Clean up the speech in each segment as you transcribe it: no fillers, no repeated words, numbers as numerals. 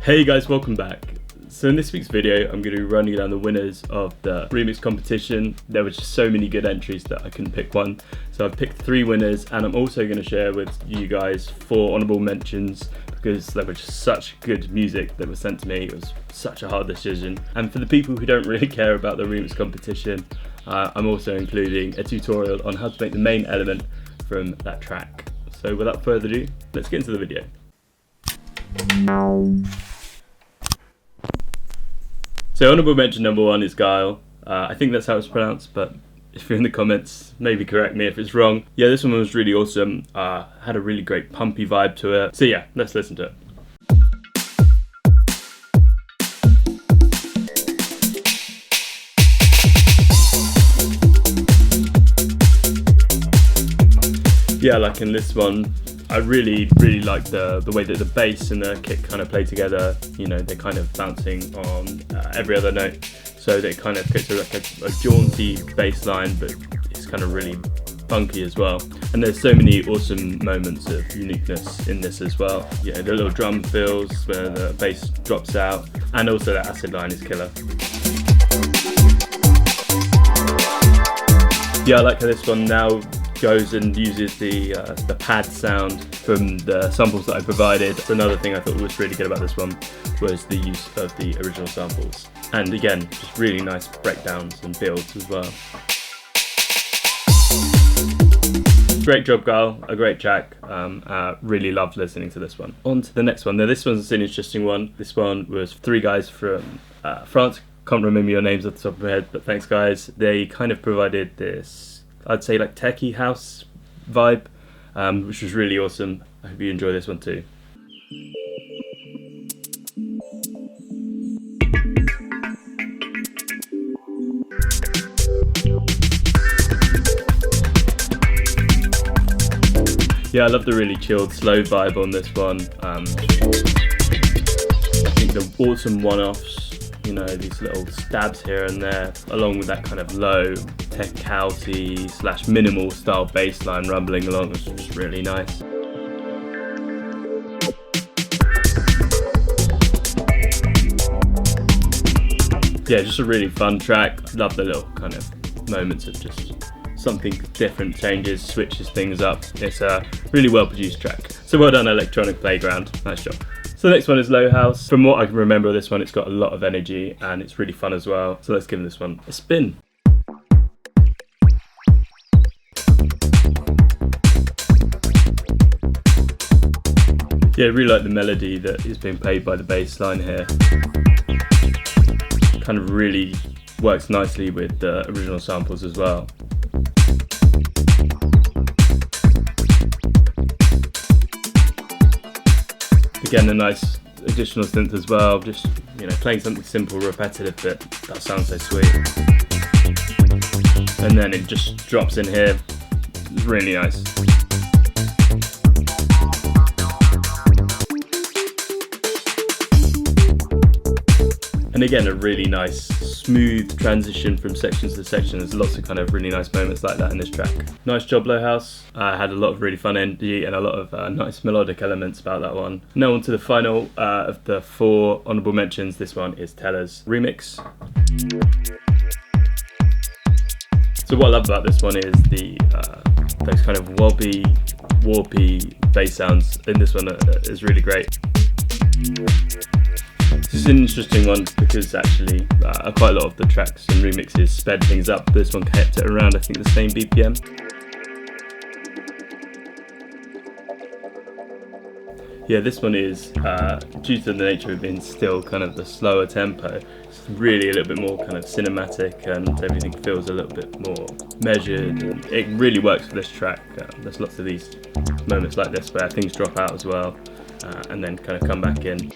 Hey guys, welcome back. So in this week's video, I'm going to be running down the winners of the remix competition. There were just so many good entries that I couldn't pick one. So I've picked 3 winners, and I'm also going to share with you guys 4 honourable mentions because there was just such good music that was sent to me. It was such a hard decision. And for the people who don't really care about the remix competition, I'm also including a tutorial on how to make the main element from that track. So without further ado, let's get into the video. So honourable mention number 1 is GUILE. I think that's how it's pronounced, but if you're in the comments, maybe correct me if it's wrong. Yeah, this one was really awesome. Had a really great pumpy vibe to it. So yeah, let's listen to it. Yeah, like in this one, I really like the way that the bass and the kick kind of play together. You know, they're kind of bouncing on every other note, so they kind of create like a jaunty bass line, but it's kind of really funky as well. And there's so many awesome moments of uniqueness in this as well. Yeah, the little drum fills where the bass drops out, and also that acid line is killer. Yeah, I like how this one now goes and uses the pad sound from the samples that I provided. Another thing I thought was really good about this one was the use of the original samples. And again, just really nice breakdowns and builds as well. Great job, GUILE, a great track. Really loved listening to this one. On to the next one. Now this one's an interesting one. This one was 3 guys from France. Can't remember your names off the top of my head, but thanks guys. They kind of provided this, I'd say, like techie house vibe, which was really awesome. I hope you enjoy this one too. Yeah, I love the really chilled, slow vibe on this one. I think the awesome one-offs, you know, these little stabs here and there, along with that kind of low tech housey / minimal style bass line rumbling along, was just really nice. Yeah, just a really fun track. Love the little kind of moments of just something different, changes, switches things up. It's a really well produced track. So well done, Electronic Playground, nice job. So the next one is LOHOUSE. From what I can remember of this one, it's got a lot of energy and it's really fun as well. So let's give this one a spin. Yeah, I really like the melody that is being played by the bass line here. Kind of really works nicely with the original samples as well. Again, a nice additional synth as well, just, you know, playing something simple, repetitive, but that sounds so sweet. And then it just drops in here, it's really nice. And again, a really nice, smooth transition from section to section. There's lots of kind of really nice moments like that in this track. Nice job, LOHOUSE. Had a lot of really fun energy and a lot of nice melodic elements about that one. Now on to the final of the 4 honourable mentions. This one is TELLUR's remix. So what I love about this one is the those kind of wobbly, warpy bass sounds in this one is really great. This is an interesting one because actually quite a lot of the tracks and remixes sped things up. This one kept it around, I think, the same BPM. Yeah, this one is, due to the nature of being still kind of the slower tempo, it's really a little bit more kind of cinematic and everything feels a little bit more measured. And it really works for this track. There's lots of these moments like this where things drop out as well and then kind of come back in.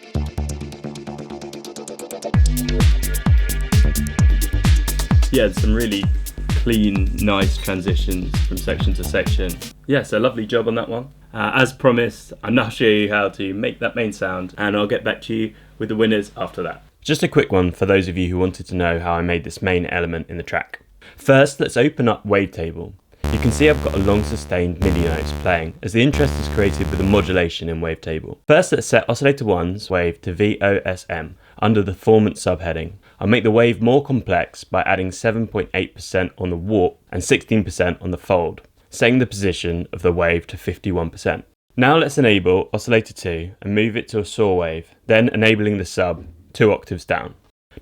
Yeah, some really clean, nice transitions from section to section. Yeah, so lovely job on that one. As promised, I'm now showing you how to make that main sound, and I'll get back to you with the winners after that. Just a quick one for those of you who wanted to know how I made this main element in the track. First, let's open up Wavetable. You You can see I've got a long sustained MIDI notes playing as the interest is created with a modulation in wavetable. First, let's set oscillator 1's wave to VOSM under the performance subheading. I'll make the wave more complex by adding 7.8% on the warp and 16% on the fold, setting the position of the wave to 51%. Now let's enable oscillator 2 and move it to a saw wave, then enabling the sub 2 octaves down.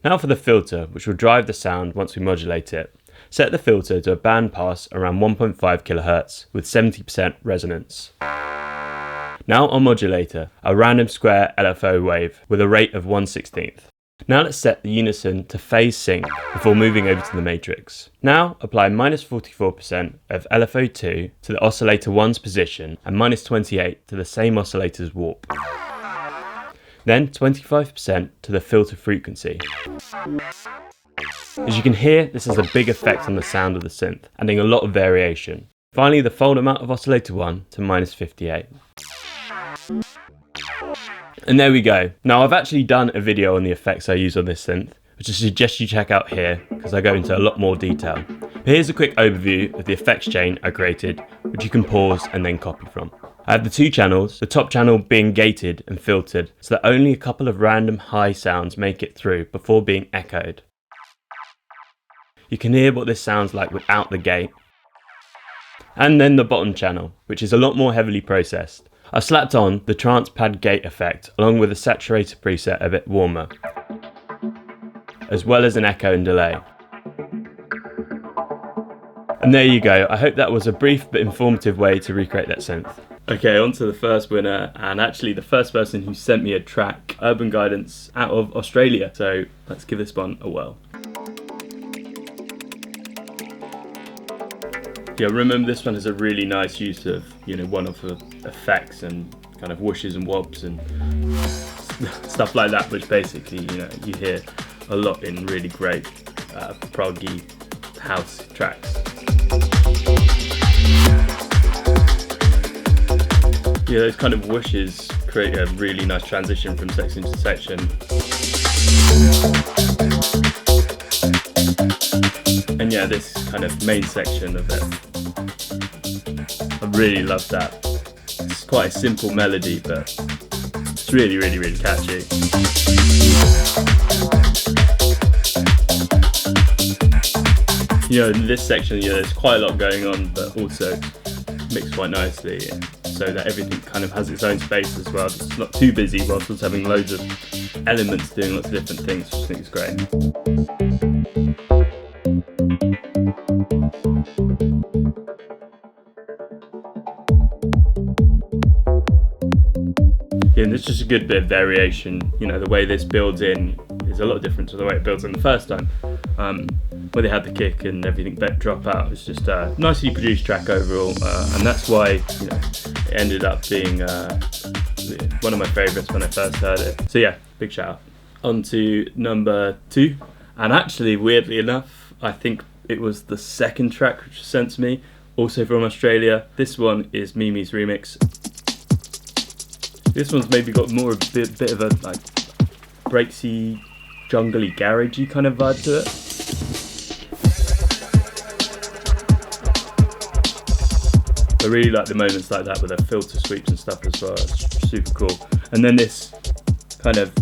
Now for the filter, which will drive the sound once we modulate it. Set the filter to a band pass around 1.5 kHz with 70% resonance. Now on modulator, a random square LFO wave with a rate of 1/16. Now let's set the unison to phase sync before moving over to the matrix. Now apply -44% of LFO2 to the oscillator 1's position and -28 to the same oscillator's warp. Then 25% to the filter frequency. As you can hear, this has a big effect on the sound of the synth, adding a lot of variation. Finally, the fold amount of oscillator 1 to -58. And there we go. Now I've actually done a video on the effects I use on this synth, which I suggest you check out here because I go into a lot more detail. But here's a quick overview of the effects chain I created, which you can pause and then copy from. I have the two channels, the top channel being gated and filtered so that only a couple of random high sounds make it through before being echoed. You can hear what this sounds like without the gate. And then the bottom channel, which is a lot more heavily processed. I slapped on the trance pad gate effect along with a saturator preset a bit warmer, as well as an echo and delay. And there you go. I hope that was a brief but informative way to recreate that synth. Okay, on to the first winner, and actually the first person who sent me a track, Urban Guidance, out of Australia. So let's give this one a whirl. Yeah, remember this one has a really nice use of, one-off effects and kind of whooshes and wobs and stuff like that, which basically, you hear a lot in really great proggy house tracks. Yeah, those kind of whooshes create a really nice transition from section to section. And yeah, this kind of main section of it, I really love that. It's quite a simple melody, but it's really, really, really catchy. In this section, there's quite a lot going on, but also mixed quite nicely, so that everything kind of has its own space as well. It's not too busy whilst also having loads of elements doing lots of different things, which I think is great. Yeah, and there's just a good bit of variation. The way this builds in is a lot different to the way it builds in the first time. Where they had the kick and everything drop out. It's just a nicely produced track overall, and that's why it ended up being one of my favourites when I first heard it. So yeah, big shout out. On to number 2, and actually weirdly enough, I think it was the second track which was sent to me, also from Australia. This one is Mimi's remix. This one's maybe got more a bit of a like breaksy, jungly, garagey kind of vibe to it. I really like the moments like that with the filter sweeps and stuff as well. It's super cool. And then this kind of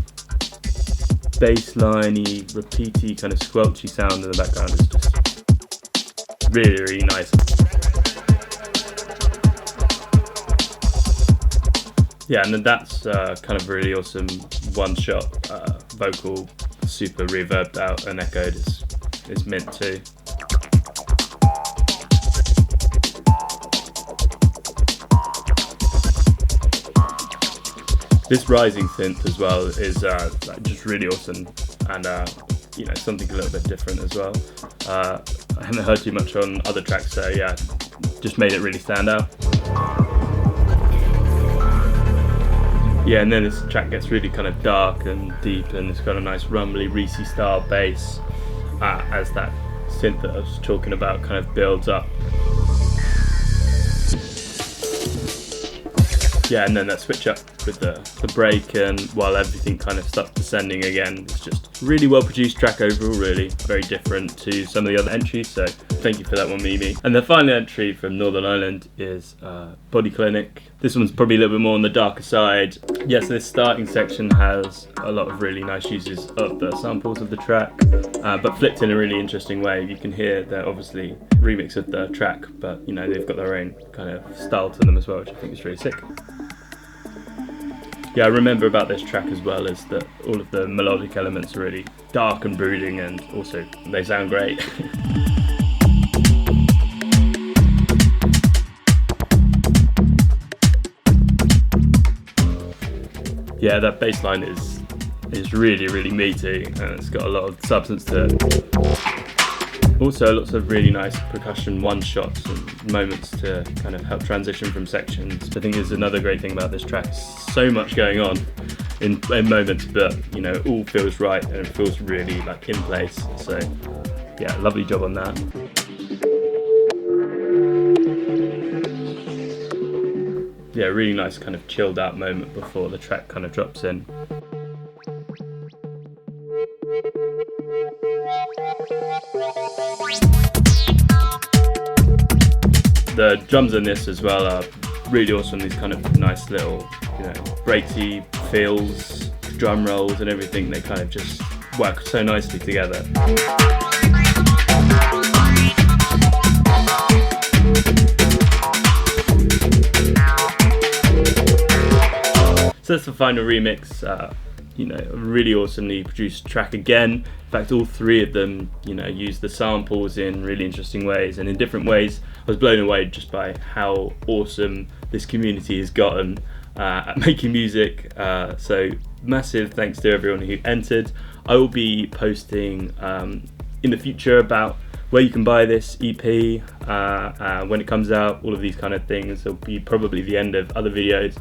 bass-liney, repeaty, kind of squelchy sound in the background is just really, really nice. Yeah, and then that's kind of really awesome one-shot vocal, super reverbed out and echoed. It's mint too. This rising synth as well is just really awesome, and something a little bit different as well. I haven't heard too much on other tracks, so yeah, just made it really stand out. Yeah, and then this track gets really kind of dark and deep, and it's got a nice rumbly, Reese style bass as that synth that I was talking about kind of builds up. Yeah, and then that switch up with the break, and while everything kind of starts descending again, it's just really well produced track overall, really very different to some of the other entries, so thank you for that one, Mimi. And the final entry from Northern Ireland is Body Clinic. This one's probably a little bit more on the darker side. Yes, this starting section has a lot of really nice uses of the samples of the track, but flipped in a really interesting way. You can hear they're obviously remix of the track, but you know, they've got their own kind of style to them as well, which I think is really sick. Yeah, I remember about this track as well is that all of the melodic elements are really dark and brooding, and also they sound great. Yeah, that bass line is really, really meaty, and it's got a lot of substance to it. Also, lots of really nice percussion one-shots and moments to kind of help transition from sections. I think is another great thing about this track. So much going on in moments, but you know, it all feels right and it feels really like in place. So yeah, lovely job on that. Yeah, really nice kind of chilled out moment before the track kind of drops in. The drums in this as well are really awesome. These kind of nice little, you know, breaky feels, drum rolls and everything. They kind of just work so nicely together. So that's the final remix. You know, a really awesomely produced track again. In fact, all three of them, you know, use the samples in really interesting ways and in different ways. I was blown away just by how awesome this community has gotten at making music. So massive thanks to everyone who entered. I will be posting in the future about where you can buy this EP, when it comes out, all of these kind of things. It'll be probably the end of other videos.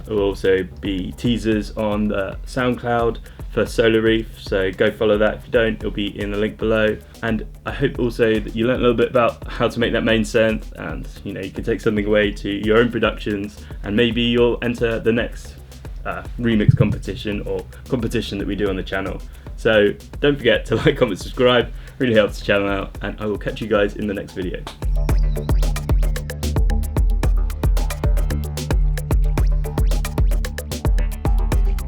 There will also be teasers on the SoundCloud for Solar Reef, so go follow that. If you don't, it'll be in the link below. And I hope also that you learned a little bit about how to make that main synth, and you know, you can take something away to your own productions, and maybe you'll enter the next remix competition or competition that we do on the channel. So don't forget to like, comment, subscribe. Really helps the channel out, and I will catch you guys in the next video.